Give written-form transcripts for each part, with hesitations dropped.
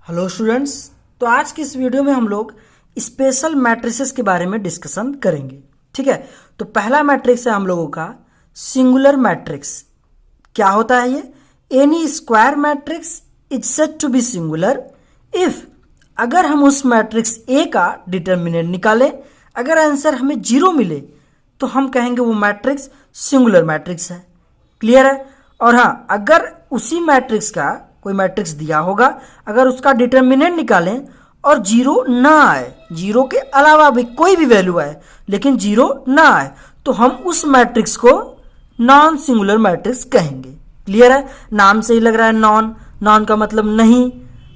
Hello students. तो आज की इस वीडियो में हम लोग स्पेशल मैट्रिसेस के बारे में डिस्कशन करेंगे। ठीक है, तो पहला मैट्रिक्स है हम लोगों का सिंगुलर मैट्रिक्स। क्या होता है ये? Any square matrix is said to be singular if, अगर हम उस मैट्रिक्स ए का डिटर्मिनेंट निकालें, अगर आंसर हमें 0 मिले तो हम कहेंगे वो मैट्रिक्स सिंगुलर मैट्रिक्स है। क्लियर है? और हाँ, अगर उसी मैट्रिक्स का कोई मैट्रिक्स दिया होगा, अगर उसका डिटर्मिनेंट निकालें और 0 ना आए, 0 के अलावा भी कोई भी वैल्यू आए लेकिन 0 ना आए, तो हम उस मैट्रिक्स को नॉन सिंगुलर मैट्रिक्स कहेंगे। क्लियर है? नाम से ही लग रहा है नॉन। नॉन का मतलब नहीं,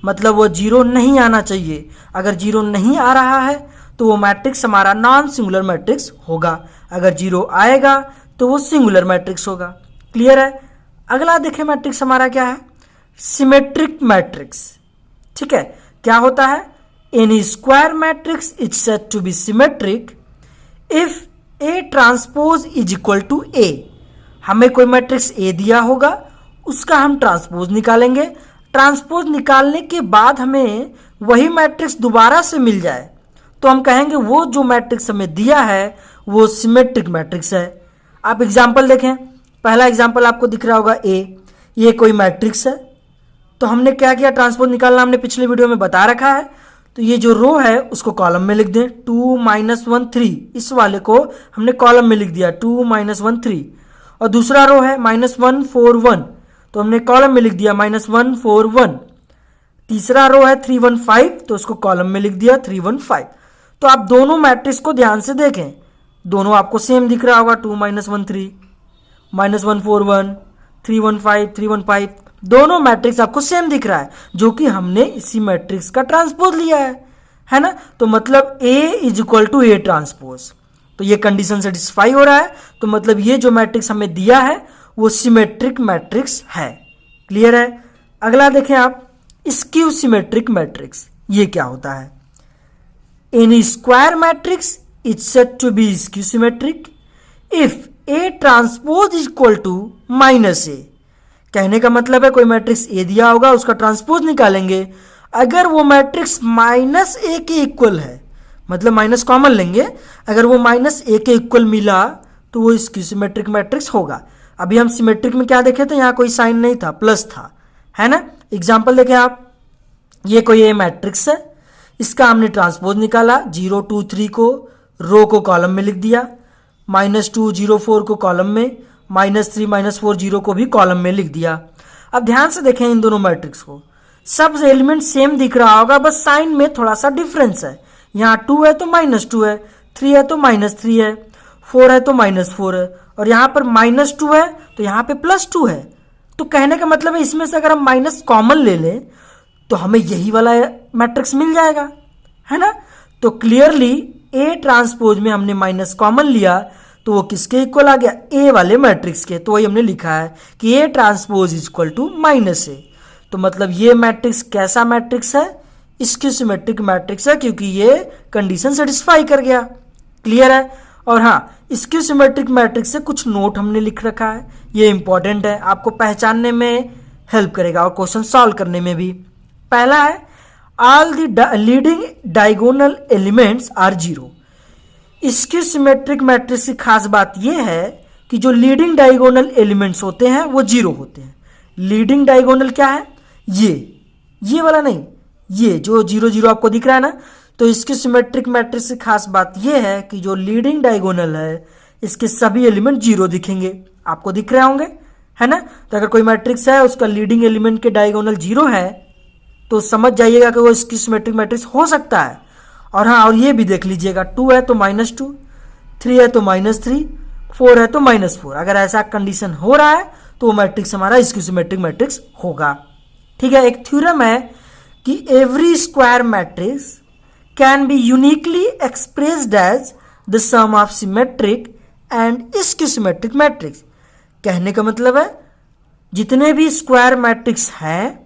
मतलब वो 0 नहीं आना चाहिए। अगर 0 नहीं आ रहा है तो वो मैट्रिक्स हमारा नॉन सिंगुलर मैट्रिक्स होगा। अगर 0 आएगा तो वो सिंगुलर मैट्रिक्स होगा। क्लियर है? अगला देखें मैट्रिक्स हमारा क्या है, सिमेट्रिक मैट्रिक्स। ठीक है, क्या होता है? Any square matrix is said to be symmetric if A transpose is equal to A. हमें कोई मैट्रिक्स ए दिया होगा, उसका हम ट्रांसपोज निकालेंगे। ट्रांसपोज निकालने के बाद हमें वही मैट्रिक्स दोबारा से मिल जाए तो हम कहेंगे वो जो मैट्रिक्स हमें दिया है वो सिमेट्रिक मैट्रिक्स है। आप एग्जाम्पल देखें। पहला एग्जाम्पल आपको दिख रहा होगा ए, ये कोई मैट्रिक्स है। तो हमने क्या किया, ट्रांसपोज निकालना हमने पिछले वीडियो में बता रखा है। तो ये जो रो है उसको कॉलम में लिख दें, 2 - 1 3। इस वाले को हमने कॉलम में लिख दिया 2 - 1 3। और दूसरा रो है -1 4 1, तो हमने कॉलम में लिख दिया -1 4 1। तीसरा रो है 3 1 5, तो उसको कॉलम में लिख दिया 3 1 5। तो आप दोनों मैट्रिक्स को ध्यान से देखें, दोनों आपको सेम दिख रहा होगा, 2 - 1 3, -1 4 1, 3 1 5 3 1 5। दोनों मैट्रिक्स आपको सेम दिख रहा है, जो कि हमने इसी मैट्रिक्स का ट्रांसपोज लिया है ना। तो मतलब A is equal to A transpose. तो ये कंडीशन सेटिस्फाई हो रहा है, तो मतलब ये जो मैट्रिक्स हमें दिया है वो सिमेट्रिक मैट्रिक्स है। क्लियर है? अगला देखें आप, स्क्यू सिमेट्रिक मैट्रिक्स। ये क्या होता है? Any square matrix is said to be skew symmetric if A transpose is equal to -A। कहने का मतलब है कोई मैट्रिक्स ए दिया होगा, उसका ट्रांसपोज निकालेंगे, अगर वो मैट्रिक्स -A के इक्वल है, मतलब माइनस कॉमन लेंगे, अगर वो -A के इक्वल मिला तो वो स्क्यू सिमेट्रिक मैट्रिक्स होगा। अभी हम सिमेट्रिक में क्या देखे थे, यहाँ कोई साइन नहीं था, प्लस था, है ना। एग्जाम्पल देखें आप, ये कोई ए मैट्रिक्स है, इसका हमने ट्रांसपोज निकाला, 0 2 3 को रो को कॉलम में लिख दिया, -2 0 4 को कॉलम में, -3 -4 0 को भी कॉलम में लिख दिया। अब ध्यान से देखें इन दोनों मैट्रिक्स को, सब एलिमेंट सेम दिख रहा होगा, बस साइन में थोड़ा सा डिफरेंस है। यहाँ 2 है तो -2 है, 3 है तो -3 है, 4 है तो -4 है, और यहाँ पर -2 है तो यहाँ पे +2 है। तो कहने का मतलब है इसमें से अगर हम माइनस कॉमन ले लें तो हमें यही वाला मैट्रिक्स मिल जाएगा, है ना। तो क्लियरली A ट्रांसपोज में हमने माइनस कॉमन लिया तो वो किसके इक्वल आ गया, ए वाले मैट्रिक्स के। तो वही हमने लिखा है कि A transpose is equal to -A। तो मतलब ये मैट्रिक्स कैसा मैट्रिक्स है, स्क्यू सिमेट्रिक मैट्रिक्स है, क्योंकि ये कंडीशन सेटिस्फाई कर गया। क्लियर है? और हाँ, स्क्यू सिमेट्रिक मैट्रिक्स से कुछ नोट हमने लिख रखा है, ये इंपॉर्टेंट है, आपको पहचानने में हेल्प करेगा और क्वेश्चन सॉल्व करने में भी। पहला है, all the leading diagonal elements are 0। Skew symmetric matrix की खास बात यह है कि जो लीडिंग डायगोनल एलिमेंट्स होते हैं वो 0 होते हैं। लीडिंग डायगोनल क्या है? ये वाला नहीं, ये जो 0 0 आपको दिख रहा है ना। तो स्क्यू सिमेट्रिक मैट्रिक्स की खास बात यह है कि जो लीडिंग डायगोनल है इसके सभी एलिमेंट 0 दिखेंगे, आपको दिख रहे होंगे, है ना। तो अगर कोई मैट्रिक्स है उसका लीडिंग एलिमेंट के डायगोनल 0 है तो समझ जाइएगा कि वो स्क्यू सिमेट्रिक मैट्रिक्स हो सकता है। और हाँ, और ये भी देख लीजिएगा, 2 है तो -2, 3 है तो -3, 4 है तो -4। अगर ऐसा कंडीशन हो रहा है तो वो मैट्रिक्स हमारा स्क्यू सिमेट्रिक मैट्रिक्स होगा। ठीक है, एक थ्योरम है कि every square matrix can be uniquely expressed as the sum of symmetric and skew symmetric matrix. कहने का मतलब है जितने भी स्क्वायर मैट्रिक्स हैं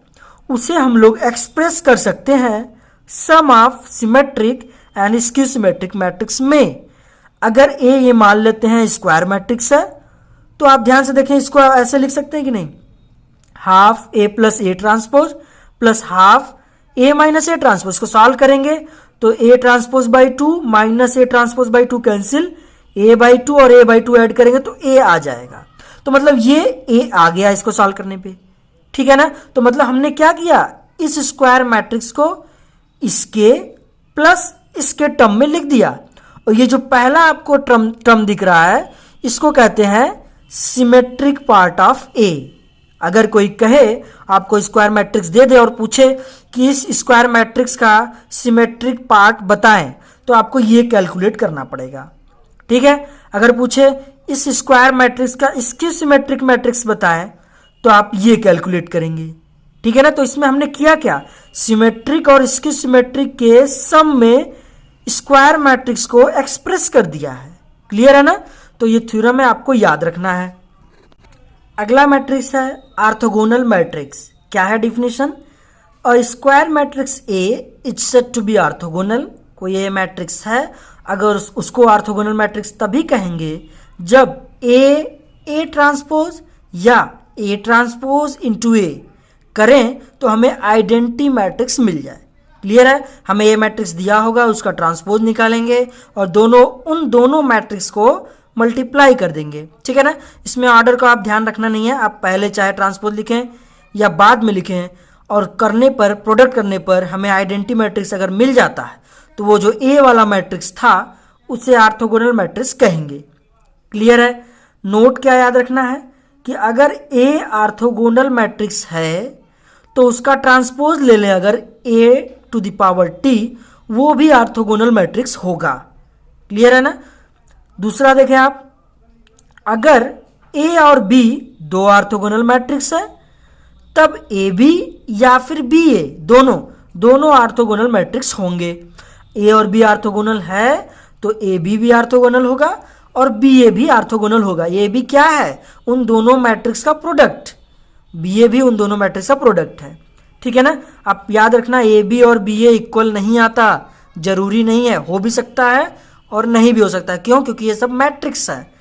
उसे हम लोग एक्सप्रेस कर सकते हैं sum of symmetric and skew symmetric matrix में। अगर ए ये मान लेते हैं स्क्वायर मैट्रिक्स है तो आप ध्यान से देखें, इसको ऐसे लिख सकते हैं कि नहीं, ½ A + A transpose + ½ A minus A transpose को सॉल्व करेंगे तो A transpose by two minus A transpose by two cancel, A by two और ए बाई टू ऐड करेंगे तो ए आ जाएगा। तो मतलब ये ए आ गया इसको सॉल्व करने पे, ठीक है ना। तो मतलब हमने क्या किया, इस स्क्वायर मैट्रिक्स को इसके प्लस इसके टर्म में लिख दिया। और ये जो पहला आपको टर्म दिख रहा है इसको कहते हैं सिमेट्रिक पार्ट ऑफ ए। अगर कोई कहे आपको स्क्वायर मैट्रिक्स दे दे और पूछे कि इस स्क्वायर मैट्रिक्स का सिमेट्रिक पार्ट बताएं तो आपको ये कैलकुलेट करना पड़ेगा, ठीक है। अगर पूछे इस स्क्वायर मैट्रिक्स का इसकी सिमेट्रिक मैट्रिक्स बताएं तो आप ये कैलकुलेट करेंगे, ठीक है ना। तो इसमें हमने किया क्या, सिमेट्रिक और इसकी सिमेट्रिक के सम में स्क्वायर मैट्रिक्स को एक्सप्रेस कर दिया है। क्लियर है ना। तो ये थ्योरम है, आपको याद रखना है। अगला मैट्रिक्स है ऑर्थोगोनल मैट्रिक्स। क्या है definition, a square matrix A is said to be orthogonal. कोई ए मैट्रिक्स है, अगर उसको ऑर्थोगोनल मैट्रिक्स तभी कहेंगे जब ए ट्रांसपोज या ए ट्रांसपोज इंटू ए करें तो हमें आइडेंटिटी मैट्रिक्स मिल जाए। क्लियर है। हमें ए मैट्रिक्स दिया होगा, उसका ट्रांसपोज निकालेंगे और उन दोनों मैट्रिक्स को मल्टीप्लाई कर देंगे, ठीक है ना। इसमें ऑर्डर का आप ध्यान रखना नहीं है, आप पहले चाहे ट्रांसपोज लिखें या बाद में लिखें, और करने पर प्रोडक्ट करने पर हमें आइडेंटिटी मैट्रिक्स अगर मिल जाता है तो वो जो ए वाला मैट्रिक्स था उसे ऑर्थोगोनल मैट्रिक्स कहेंगे। क्लियर है। नोट क्या याद रखना है कि अगर ए ऑर्थोगोनल मैट्रिक्स है तो उसका ट्रांसपोज ले लें, अगर ए टू द पावर टी, वो भी ऑर्थोगोनल मैट्रिक्स होगा। क्लियर है ना। दूसरा देखें आप, अगर ए और बी दो ऑर्थोगोनल मैट्रिक्स है तब ए बी या फिर बी ए दोनों ऑर्थोगोनल मैट्रिक्स होंगे। ए और बी ऑर्थोगोनल है तो ए बी भी ऑर्थोगोनल होगा और बी ए भी ऑर्थोगोनल होगा। ए बी क्या है, उन दोनों मैट्रिक्स का प्रोडक्ट, बी ए भी उन दोनों मैट्रिक्स का प्रोडक्ट है, ठीक है ना। आप याद रखना ए बी और बी ए इक्वल नहीं आता, जरूरी नहीं है, हो भी सकता है और नहीं भी हो सकता है। क्यों, क्योंकि ये सब मैट्रिक्स है,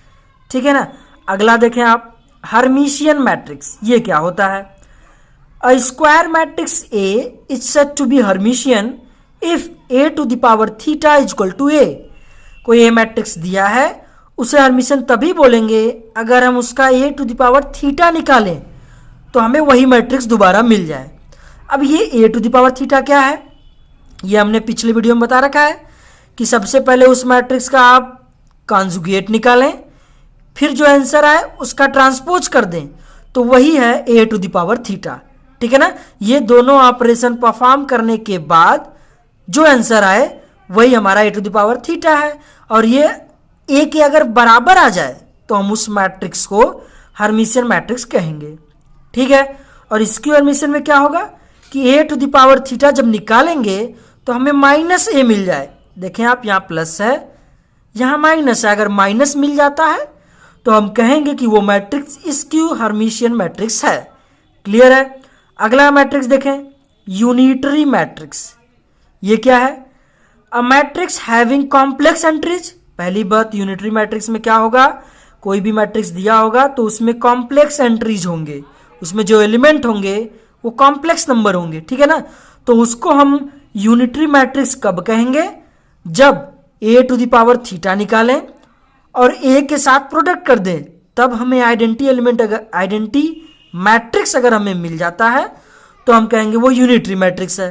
ठीक है ना। अगला देखें आप, हर्मिशियन मैट्रिक्स। ये क्या होता है, a square matrix A is said to be Hermitian if A to the power theta is equal to A. कोई ए मैट्रिक्स दिया है, उसे हर्मिशियन तभी बोलेंगे अगर हम उसका ए टू द पावर थीटा निकालें तो हमें वही मैट्रिक्स दोबारा मिल जाए। अब ये ए टू द पावर थीटा क्या है, ये हमने पिछले वीडियो में बता रखा है कि सबसे पहले उस मैट्रिक्स का आप कॉन्जुगेट निकालें, फिर जो आंसर आए उसका ट्रांसपोज कर दें तो वही है ए टू द पावर थीटा, ठीक है ना। ये दोनों ऑपरेशन परफॉर्म करने के बाद जो आंसर आए वही हमारा ए टू द पावर थीटा है। और ये ए के अगर बराबर आ जाए तो हम उस मैट्रिक्स को हर्मिशियन मैट्रिक्स कहेंगे, ठीक है। और इसकी हर्मिशियन में क्या होगा कि ए टू द पावर थीटा जब निकालेंगे तो हमें माइनस ए मिल जाए। देखें आप, यहाँ प्लस है यहाँ माइनस है, अगर माइनस मिल जाता है तो हम कहेंगे कि वो मैट्रिक्स स्क्यू हर्मिशियन मैट्रिक्स है। क्लियर है। अगला मैट्रिक्स देखें, यूनिटरी मैट्रिक्स। ये क्या है, a matrix having complex entries. पहली बात, यूनिटरी मैट्रिक्स में क्या होगा, कोई भी मैट्रिक्स दिया होगा तो उसमें कॉम्प्लेक्स एंट्रीज होंगे, उसमें जो एलिमेंट होंगे वो कॉम्प्लेक्स नंबर होंगे, ठीक है ना। तो उसको हम यूनिटरी मैट्रिक्स कब कहेंगे, जब ए टू द पावर थीटा निकालें और ए के साथ प्रोडक्ट कर दें, तब हमें आइडेंटिटी मैट्रिक्स अगर हमें मिल जाता है तो हम कहेंगे वो यूनिटरी मैट्रिक्स है।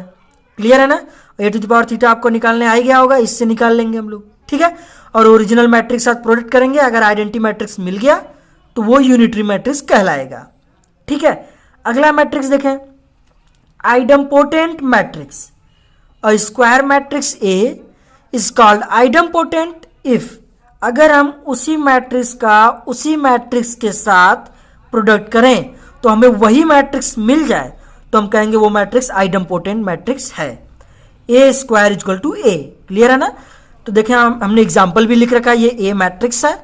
क्लियर है ना। ए टू द पावर थीटा आपको निकालने आ ही गया होगा, इससे निकाल लेंगे हम लोग, ठीक है। और ओरिजिनल मैट्रिक्स साथ प्रोडक्ट करेंगे, अगर आइडेंटिटी मैट्रिक्स मिल गया तो वो यूनिटरी मैट्रिक्स कहलाएगा, ठीक है। अगला मैट्रिक्स देखें, idempotent matrix. A square matrix A is called idempotent if, अगर हम उसी मैट्रिक्स का उसी मैट्रिक्स के साथ प्रोडक्ट करें तो हमें वही मैट्रिक्स मिल जाए तो हम कहेंगे वो मैट्रिक्स आइडम्पोटेंट मैट्रिक्स है। A square equal to A. Clear है ना। तो देखें, हमने एग्जाम्पल भी लिख रखा है, ये ए मैट्रिक्स है।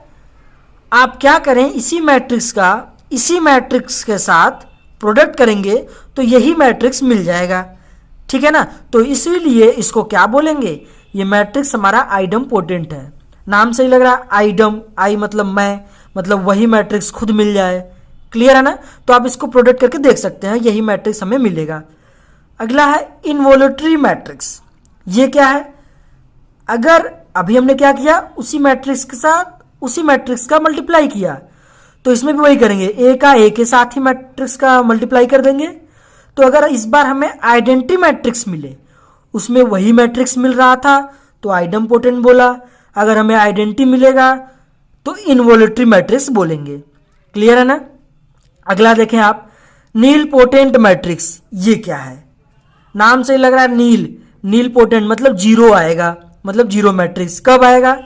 आप क्या करें, इसी मैट्रिक्स के साथ प्रोडक्ट करेंगे तो यही मैट्रिक्स मिल जाएगा, ठीक है ना। तो इसीलिए इसको क्या बोलेंगे, ये मैट्रिक्स हमारा आइडम्पोटेंट है। नाम से ही लग रहा है, आइडम, आई मतलब मैं, मतलब वही मैट्रिक्स खुद मिल जाए। क्लियर है ना। तो आप इसको प्रोडक्ट करके देख सकते हैं, यही मैट्रिक्स हमें मिलेगा। अगला है इनवॉल्यूटरी मैट्रिक्स। ये क्या है? अगर अभी हमने क्या किया, उसी मैट्रिक्स के साथ उसी मैट्रिक्स का मल्टीप्लाई किया, तो इसमें भी वही करेंगे, ए का ए के साथ ही मैट्रिक्स का मल्टीप्लाई कर देंगे। तो अगर इस बार हमें आइडेंटिटी मैट्रिक्स मिले, उसमें वही मैट्रिक्स मिल रहा था तो आइडम्पोटेंट बोला, अगर हमें आइडेंटिटी मिलेगा तो इनवॉल्यूटरी मैट्रिक्स बोलेंगे। क्लियर है ना? अगला देखें आप, नील पोटेंट मैट्रिक्स। ये क्या है? नाम से ही लग रहा है नील पोटेंट मतलब जीरो आएगा, मतलब जीरो मैट्रिक्स कब आएगा?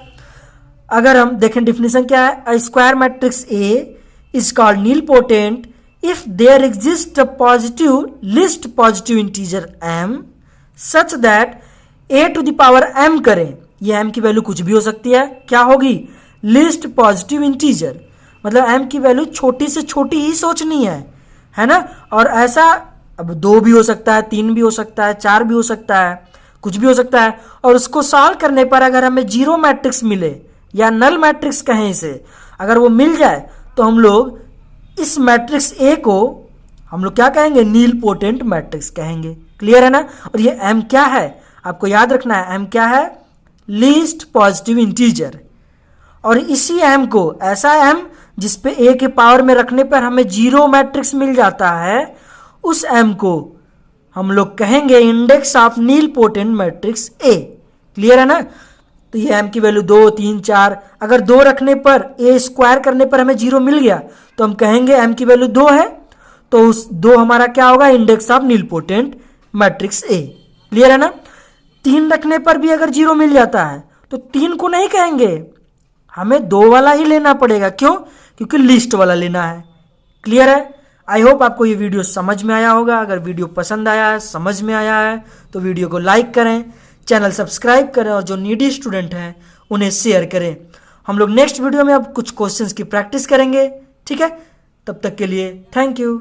अगर हम देखें डिफिनेशन क्या है, a square matrix A is called nilpotent if there exist a positive least positive integer m such that a to the power m करें, ये m की वैल्यू कुछ भी हो सकती है, क्या होगी? लिस्ट पॉजिटिव इंटीजर, मतलब m की वैल्यू छोटी से छोटी ही सोचनी है ना? और ऐसा अब 2 भी हो सकता है, 3 भी हो सकता है, 4 भी हो सकता है, कुछ भी हो सकता है। और उसको सॉल्व करने पर अगर हमें जीरो मैट्रिक्स मिले या नल मैट्रिक्स कहें इसे, अगर वो मिल जाए तो हम लोग इस मैट्रिक्स ए को हम लोग क्या कहेंगे? नील पोटेंट मैट्रिक्स कहेंगे। क्लियर है ना? और ये m क्या है? आपको याद रखना है, m क्या है? Least positive integer. और इसी m को, ऐसा m जिसपे a के पावर में रखने पर हमें जीरो मैट्रिक्स मिल जाता है, उस m को हम लोग कहेंगे index of nilpotent matrix A. Clear है ना? तो ये m की वैल्यू 2, 3, 4, अगर 2 रखने पर a स्क्वायर करने पर हमें जीरो मिल गया तो हम कहेंगे m की वैल्यू 2 है, तो उस 2 हमारा क्या होगा? Index of nilpotent matrix A. Clear है ना? 3 रखने पर भी अगर जीरो मिल जाता है तो 3 को नहीं कहेंगे, हमें 2 वाला ही लेना पड़ेगा। क्यों? क्योंकि लिस्ट वाला लेना है। क्लियर है? आई होप आपको ये वीडियो समझ में आया होगा। अगर वीडियो पसंद आया है, समझ में आया है, तो वीडियो को लाइक करें, चैनल सब्सक्राइब करें और जो नीडी स्टूडेंट हैं उन्हें शेयर करें। हम लोग नेक्स्ट वीडियो में अब कुछ क्वेश्चंस की प्रैक्टिस करेंगे। ठीक है? तब तक के लिए थैंक यू।